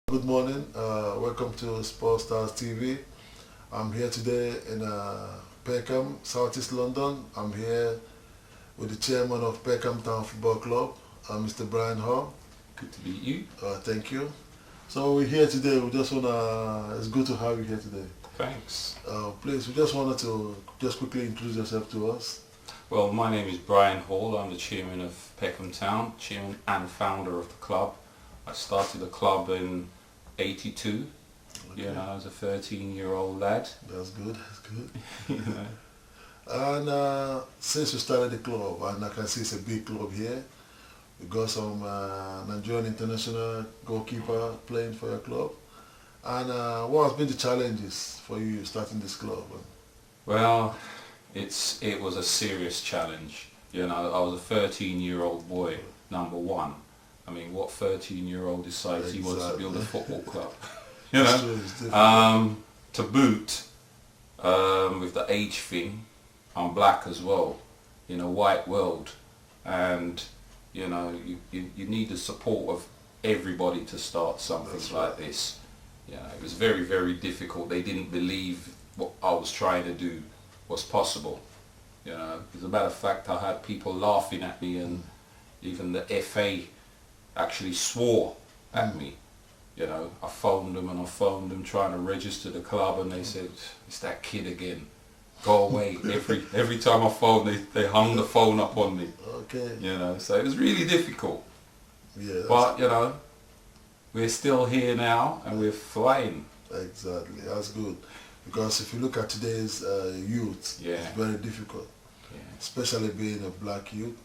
Good morning. Welcome to Sportsstars TV. I'm here today in Peckham, Southeast London. I'm here with the chairman of Peckham Town Football Club, Mr. Bryan Hall. Good to meet you. Thank you. So we're here today. We just it's good to have you here today. Thanks. Please, we just wanted to quickly introduce yourself to us. Well, my name is Bryan Hall. I'm the chairman of Peckham Town, chairman and founder of the club. I started the club in '82. Okay. You know, as a 13-year-old lad. That's good. That's good. You know. And since you started the club, and I can see it's a big club here, you got some Nigerian international goalkeeper playing for your club. And what has been the challenges for you starting this club? Well, it was a serious challenge. You know, I was a 13-year-old boy, number one. I mean, what 13-year-old decides he wants to build a football club? You know, to boot, with the age thing, I'm black as well, in a white world, and you know, you need the support of everybody to start something like this. You know, it was very, very difficult. They didn't believe what I was trying to do was possible. You know, as a matter of fact, I had people laughing at me, and even the FA actually swore at me. You know, I phoned them trying to register the club, and they said, "It's that kid again. Go away." Every time I phoned, they hung the phone up on me. Okay. You know, so it was really difficult. Yeah. But you know, we're still here now, and we're flying. Exactly. That's good. Because if you look at today's youth, Yeah. it's very difficult. Yeah. Especially being a black youth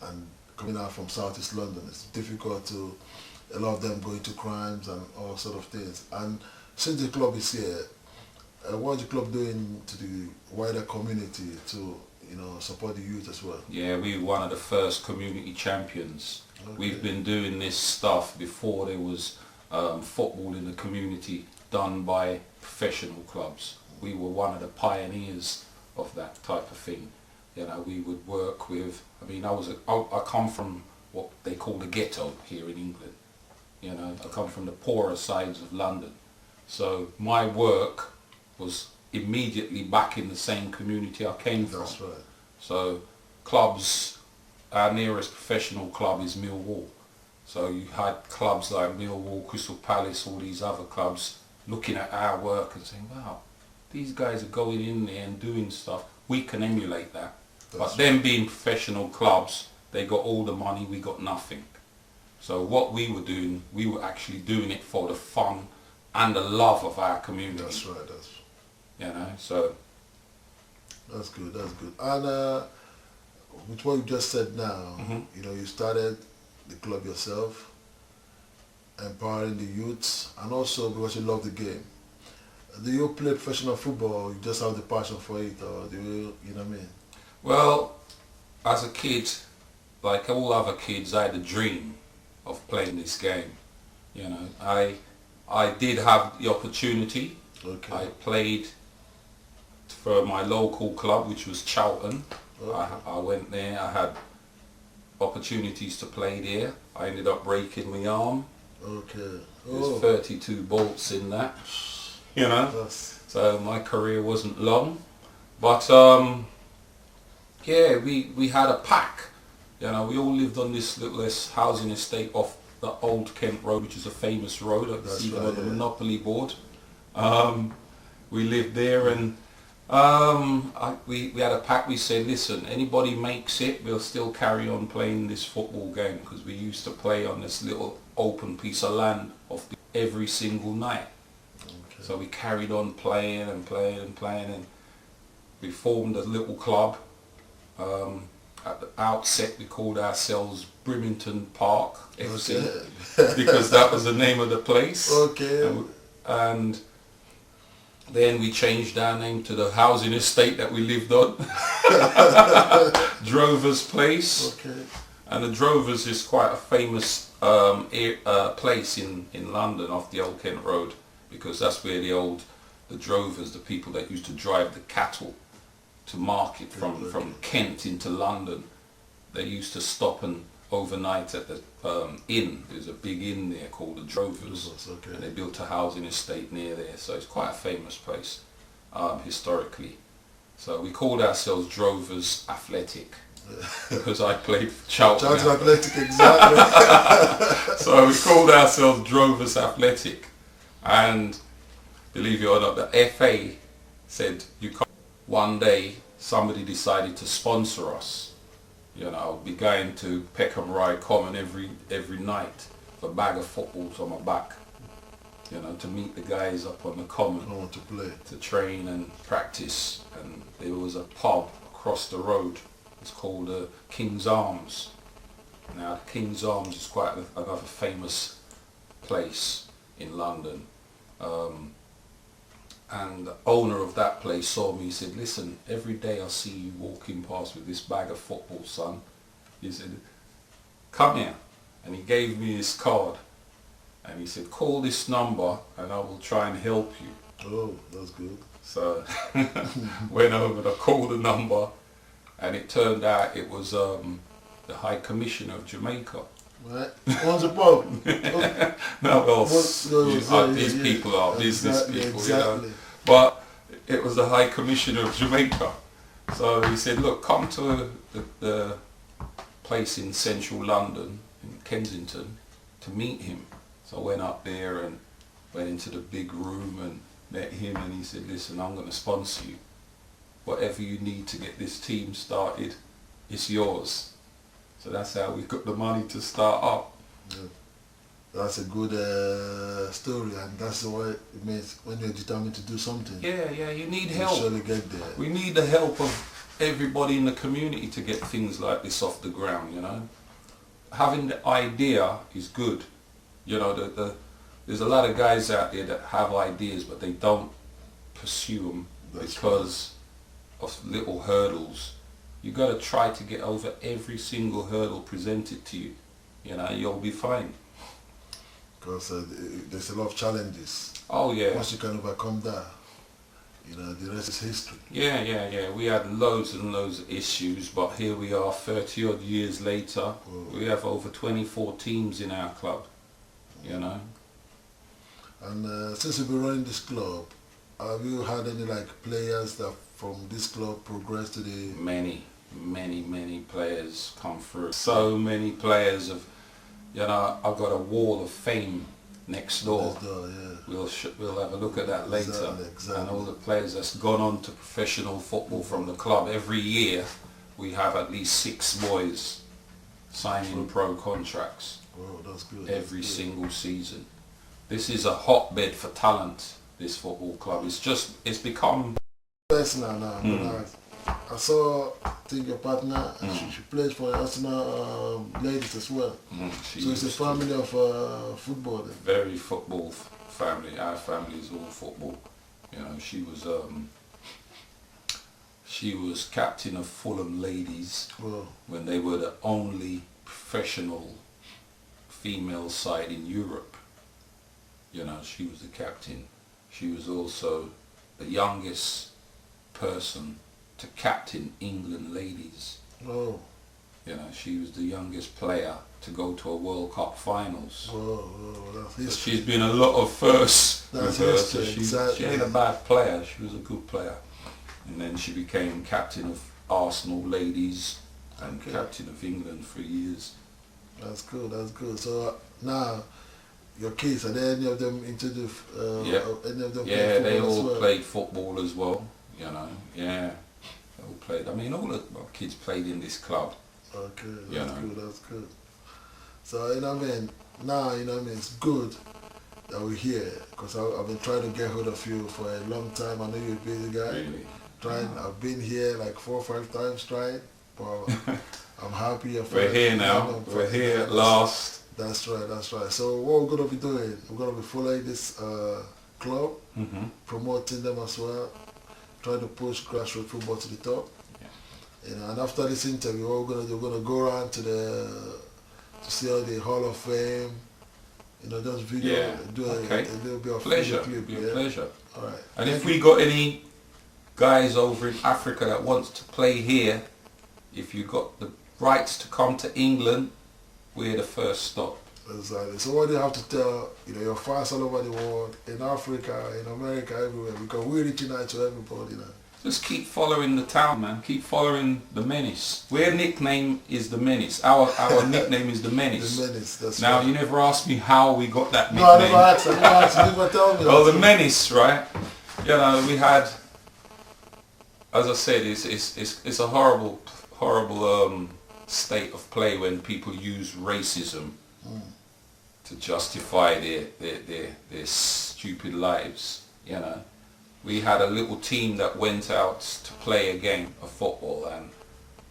and coming out from Southeast London. It's difficult to, a lot of them go into crimes and all sort of things. And since the club is here, what is the club doing to the wider community to, you know, support the youth as well? Yeah, we were one of the first community champions. Okay. We've been doing this stuff before there was football in the community done by professional clubs. We were one of the pioneers of that type of thing. You know, we would work with, I mean, I come from what they call the ghetto here in England. You know, I come from the poorer sides of London. So my work was immediately back in the same community I came from. That's right. So clubs, our nearest professional club is Millwall. So you had clubs like Millwall, Crystal Palace, all these other clubs looking at our work and saying, wow, these guys are going in there and doing stuff. We can emulate that. But them being professional clubs, they got all the money, we got nothing. So what we were doing, we were actually doing it for the fun and the love of our community. That's right. You know, so That's good. That's good. And with what you just said now, you know, you started the club yourself, empowering the youths, and also because you love the game. Do you play professional football, or you just have the passion for it, or do you know what I mean? well, as a kid, like all other kids, I had a dream of playing this game. You know, I did have the opportunity. Okay. I played for my local club, which was Charlton. Okay. I went there. I had opportunities to play there. I ended up breaking my arm. Okay. There's 32 bolts in that. You know. So my career wasn't long, but yeah, we had a pack. You know, we all lived on this little housing estate off the Old Kent Road, which is a famous road. I see them on the Monopoly board. We lived there, and we had a pact. We said, listen, anybody makes it, we'll still carry on playing this football game, because we used to play on this little open piece of land every single night. Okay. So we carried on playing and playing and playing, and we formed a little club. At the outset, we called ourselves Brimington Park FC, because that was the name of the place. Okay. And then we changed our name to the housing estate that we lived on, Drover's Place. Okay. And the Drovers is quite a famous place in London off the Old Kent Road, because that's where the drovers, the people that used to drive the cattle to market from Kent into London, they used to stop and overnight at the inn. There's a big inn there called the Drovers, Okay. and they built a housing estate near there, so it's quite a famous place historically. So we called ourselves Drovers Athletic because I played for Charlton. Charlton Athletic, exactly. So we called ourselves Drovers Athletic, and believe it or not, the FA said you can't. One day somebody decided to sponsor us. You know, I'll be going to Peckham Common every night with a bag of footballs on my back. You know, to meet the guys up on the common. I want to play. To train and practice. And there was a pub across the road. It's called King's Arms. Now, King's Arms is quite another famous place in London. And the owner of that place saw me. He said, listen, every day I see you walking past with this bag of football, son. He said, come here. And he gave me his card. And he said, call this number and I will try and help you. Oh, that's good. So went over to call the number, and it turned out it was the High Commissioner of Jamaica. Right. What's the problem? No, well, these people are business people, you know. But it was the High Commissioner of Jamaica. So he said, look, come to the place in central London, in Kensington, to meet him. So I went up there and went into the big room and met him, and he said, listen, I'm going to sponsor you. Whatever you need to get this team started, it's yours. So that's how we got the money to start up. Yeah. That's a good story, and that's what it means when you're determined to do something. Yeah, you need help. You surely get there. We need the help of everybody in the community to get things like this off the ground, you know. Having the idea is good. You know, there's a lot of guys out there that have ideas, but they don't pursue them because of little hurdles. You got to try to get over every single hurdle presented to you. You know, you'll be fine. Because there's a lot of challenges. Oh yeah. Once you can overcome that, you know, the rest is history. Yeah. We had loads and loads of issues, but here we are 30 odd years later. Whoa. We have over 24 teams in our club, you know. And since you've been running this club, have you had any players that from this club progressed to the... Many players come through. So many players have, you know, I've got a wall of fame next door. Yeah. We'll have a look at that later. Exactly. And all the players that's gone on to professional football from the club. Every year we have at least 6 boys signing pro contracts. Wow, that's good. Every single season. This is a hotbed for talent, this football club. It's become... Personal now. I saw, I think your partner, she plays for Arsenal ladies as well. So it's a family of football then. Very football family. Our family is all football. You know, she was captain of Fulham ladies when they were the only professional female side in Europe. You know, she was the captain. She was also the youngest person to captain England ladies. Oh. You know, she was the youngest player to go to a World Cup finals. That's history. So she's been a lot of firsts. That's history, She ain't a bad player, she was a good player. And then she became captain of Arsenal ladies and captain of England for years. That's good. So now, your kids, are there any of them into the... any of them yeah, they all played football as well, you know, yeah. They all played. I mean, all of my kids played in this club. Okay, that's good. So, you know what I mean, now, you know what I mean, it's good that we're here, because I've been trying to get hold of you for a long time. I know you're a busy guy. Really? I've been here like 4 or 5 times trying, but I'm happy. We're here now. We're here at last. That's right. So what we're going to be doing, we're going to be following this club, promoting them as well, trying to push grassroots football to the top. You know, and after this interview, we're going to go around to see all the Hall of Fame. You know, just video, do a little bit of pleasure. Clip, Pleasure. All right. And if we got any guys over in Africa that wants to play here, if you got the rights to come to England, we're the first stop. Exactly. So what do you have to tell, your fans all over the world, in Africa, in America, everywhere, because we're reaching out to everybody now. Just keep following the town, man. Keep following the Menace. Their nickname is the Menace. Our nickname is the Menace. The Menace, that's now, right. you never asked me how we got that nickname. No, I never asked. You never tell me that. Well, the Menace, right? We had, as I said, it's a horrible state of play when people use racism to justify their stupid lives, We had a little team that went out to play a game of football and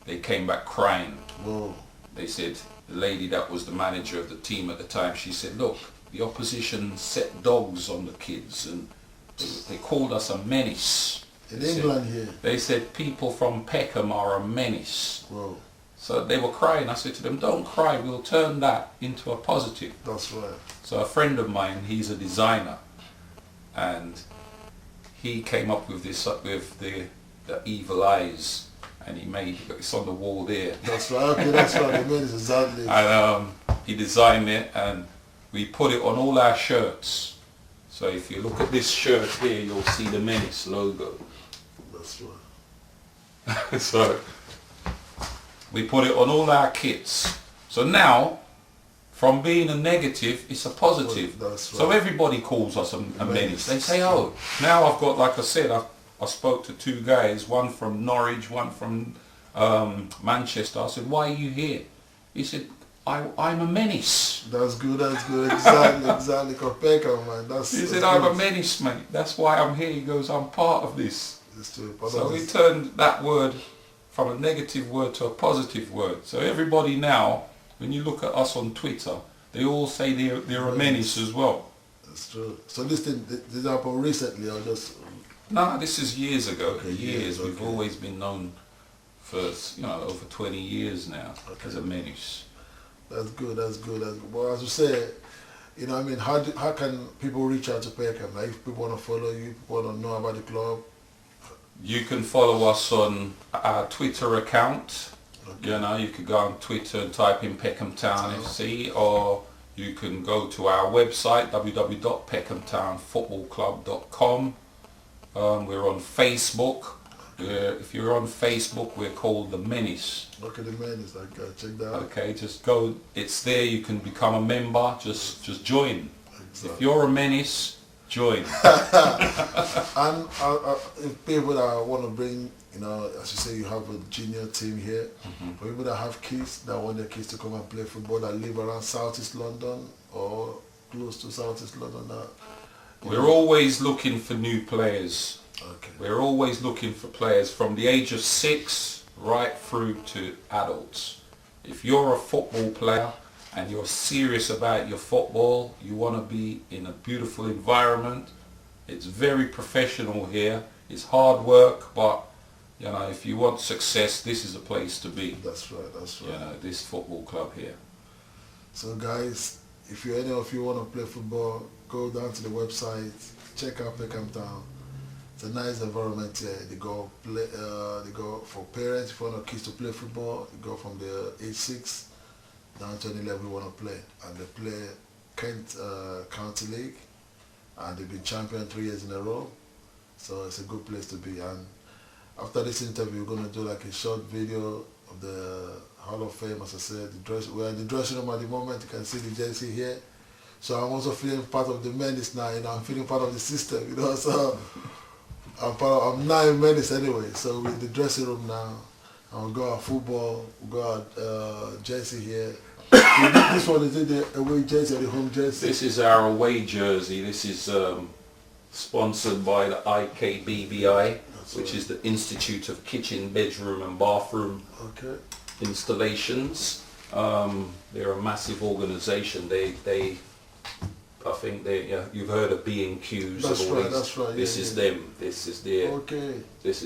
they came back crying. Whoa. They said, the lady that was the manager of the team at the time, she said, look, the opposition set dogs on the kids and they called us a menace. In England here? They said people from Peckham are a menace. Whoa. So they were crying. I said to them, don't cry, we'll turn that into a positive. That's right. So a friend of mine, he's a designer, and he came up with this, with the evil eyes, and he made, it's on the wall there. That's right, okay, that's right, the Menace, exactly. And he designed it, and we put it on all our shirts. So if you look at this shirt here, you'll see the Menace logo. That's right. So we put it on all our kits. So now, from being a negative, it's a positive. That's right. So everybody calls us a menace. They say, oh, now I've got, like I said, I spoke to two guys, one from Norwich, one from Manchester. I said, why are you here? He said, I'm a menace. That's good, exactly. Peckham, man. He said, I'm a menace, mate. That's why I'm here. He goes, I'm part of this. So we turned that word from a negative word to a positive word. So everybody now, when you look at us on Twitter, they all say they're a menace as well. That's true. So this thing, did it happen recently or just... No, this is years ago. Okay, years. okay. We've always been known for, over 20 years now as a menace. That's good. Well, as you say, how can people reach out to Peckham? Like if people want to follow you, people want to know about the club? You can follow us on our Twitter account. Okay. You could go on Twitter and type in Peckham Town FC, or you can go to our website, www.peckhamtownfootballclub.com. We're on Facebook. If you're on Facebook, we're called The Menace. Okay, The Menace, check that out. Okay, just go, it's there, you can become a member, just join. Exactly. If you're a menace, join. And if people that want to bring, as you say, you have a junior team here. For people that have kids, that want their kids to come and play football, that live around Southeast London or close to Southeast London. We're always looking for new players. Okay. We're always looking for players from the age of 6 right through to adults. If you're a football player and you're serious about your football, you want to be in a beautiful environment. It's very professional here. It's Hard work, but if you want success, this is a place to be. That's right. This football club here. So guys, if any of you want to play football, go down to the website, check out Peckham Town. It's a nice environment here. They go for parents, if you want kids to play football, you go from the age 6 down to any level you want to play. And they play Kent County League, and they've been champion 3 years in a row. So it's a good place to be. And after this interview, we're going to do like a short video of the Hall of Fame. As I said, we're in the dressing room at the moment. You can see the jersey here. So I'm also feeling part of the Menace now. I'm feeling part of the system. So I'm now in Menace anyway. So we're in the dressing room now. And we'll go out football. We'll go out jersey here. This one, is it the away jersey or the home jersey? This is our away jersey. This is sponsored by the IKBBI, which is the Institute of Kitchen, Bedroom and Bathroom Installations. They're a massive organisation. I think you've heard of B&Qs. That's right. This is them. This is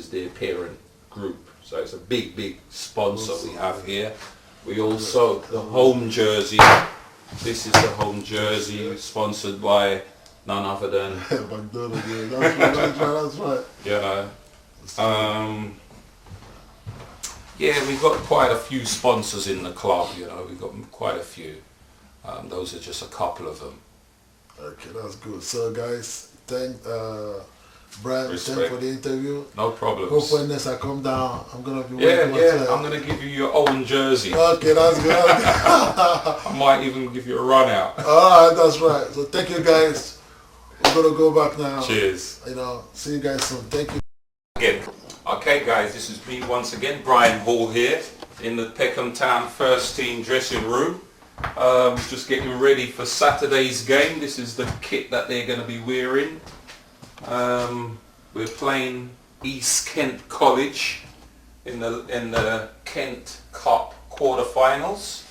their parent group. So it's a big sponsor we have here. We also, the home jersey. This is the home jersey sponsored by none other than McDonald's. That's right. Yeah, we've got quite a few sponsors in the club, you know, we've got quite a few. Those are just a couple of them. Okay, that's good. So guys, thank Bryan, Respect. thank for the interview. No problems. Hopefully next I come down, I'm gonna be Yeah, wearing yeah, I'm going to give you your own jersey. Okay, that's good. I might even give you a run out. Alright, that's right. So thank you guys. We're gonna go back now. Cheers. You know, see you guys soon. Thank you. Again. Okay guys, this is me once again, Bryan Hall here in the Peckham Town first team dressing room. Just getting ready for Saturday's game. This is the kit that they're going to be wearing. We're playing East Kent College in the Kent Cup quarterfinals.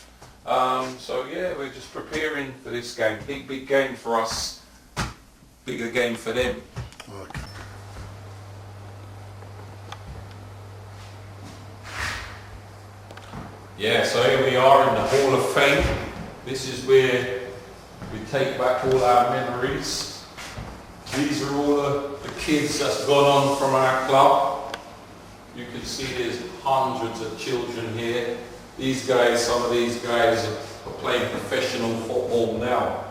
So yeah, we're just preparing for this game. Big game for us. Bigger game for them. Okay. Yeah, so here we are in the Hall of Fame. This is where we take back all our memories. These are all the kids that's gone on from our club. You can see there's hundreds of children here. These guys, some of these guys are playing professional football now.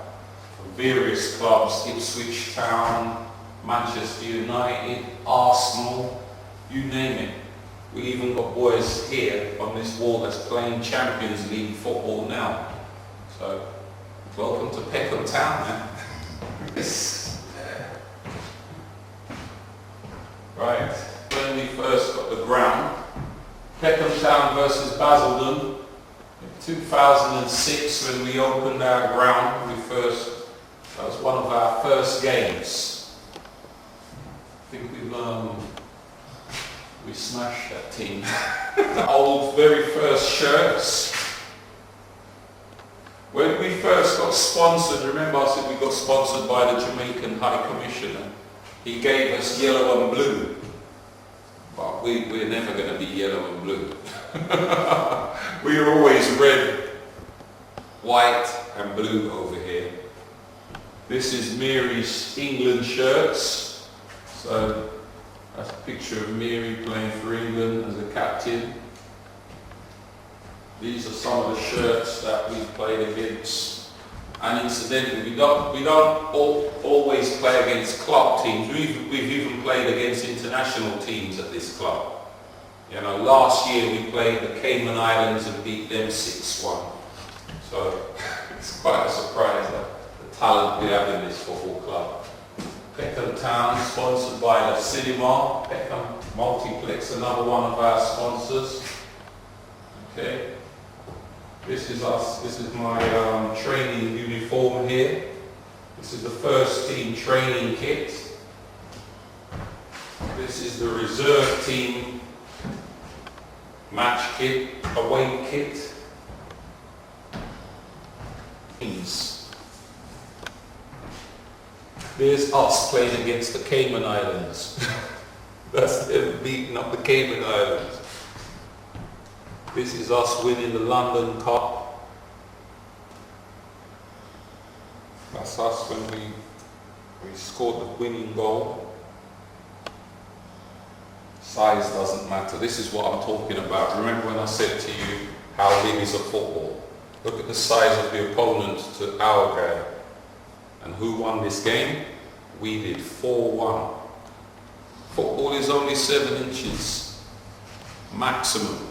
From various clubs, Ipswich Town, Manchester United, Arsenal, you name it. We even got boys here on this wall that's playing Champions League football now. So, welcome to Peckham Town, man. Right, when we first got the ground, Peckham Town versus Basildon. In 2006, when we opened our ground, that was one of our first games. I think we smashed that team. The old very first shirts. When we first got sponsored, remember I said we got sponsored by the Jamaican High Commissioner. He gave us yellow and blue. But we're never going to be yellow and blue. We are always red, white and blue over here. This is Mary's England shirts. So that's a picture of Mary playing for England as a captain. These are some of the shirts that we've played against. And incidentally, we don't always play against club teams. We've even played against international teams at this club. You know, last year we played the Cayman Islands and beat them 6-1. So it's quite a surprise that the talent we have in this football club. Peckham Town, sponsored by the cinema. Peckham Multiplex, another one of our sponsors. Okay. This is us. This is my training uniform here. This is the first team training kit. This is the reserve team match kit, away kit. There's us playing against the Cayman Islands. That's them beating up the Cayman Islands. This is us winning the London Cup. That's us when we scored the winning goal. Size doesn't matter. This is what I'm talking about. Remember when I said to you, how big is a football? Look at the size of the opponent to our guy. And who won this game? We did 4-1. Football is only 7 inches maximum.